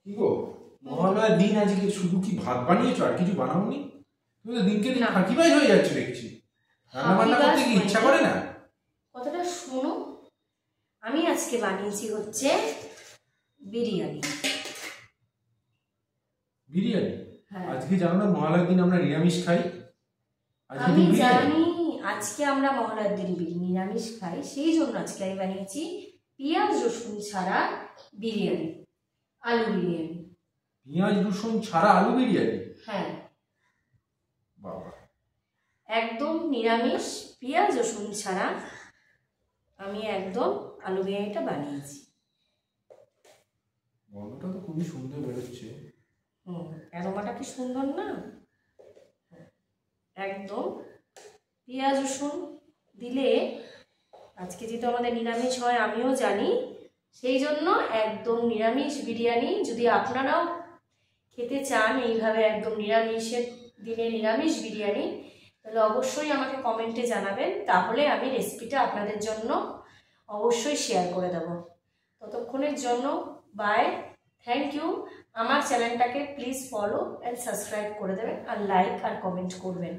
কি গো মহালয়ার দিন আজকে শুধু কি ভাত বানিয়েছো আর কিছু বানাওনি? তুমি তো দিনকে দিন ফাঁকিবাজ হয়ে যাচ্ছে দেখছি। রান্না বান্না করতে কি ইচ্ছা করে না? কথাটা শোনো, আমি আজকে বানিয়েছি হচ্ছে বিরিয়ানি। বিরিয়ানি? আজকে জানো না মহালয়ার দিন আমরা নিরামিষ খাই। আমি জানি আজকে আমরা মহালয়ার দিন নিরামিষ খাই, সেই জন্য আজকে আমি বানিয়েছি পেঁয়াজ রসুন ছাড়া বিরিয়ানি, আলু বিরিয়ানি। পেঁয়াজ রসুন ছাড়া আলু বিরিয়ানি? হ্যাঁ বাবা, একদম নিরামিষ পেঁয়াজ রসুন ছাড়া আমি একদম আলু বিরিয়ানিটা বানিয়েছি। গন্ধটা তো খুবই সুন্দর বেরোচ্ছে। অ্যারোমাটা কি সুন্দর না? একদম পেঁয়াজ রসুন দিলে আজকে যেহেতু আমাদের নিরামিষ হয় আমিও জানি, সেই জন্য একদম নিরামিষ বিরিয়ানি। যদি আপনারাও খেতে চান এইভাবে একদম নিরামিষের দিনে নিরামিষ বিরিয়ানি, তাহলে অবশ্যই আমাকে কমেন্টে জানাবেন, তাহলে আমি রেসিপিটা আপনাদের জন্য অবশ্যই শেয়ার করে দেব। ততক্ষণের জন্য বাই, থ্যাংক ইউ। আমার চ্যানেলটাকে প্লিজ ফলো অ্যান্ড সাবস্ক্রাইব করে দেবেন আর লাইক আর কমেন্ট করবেন।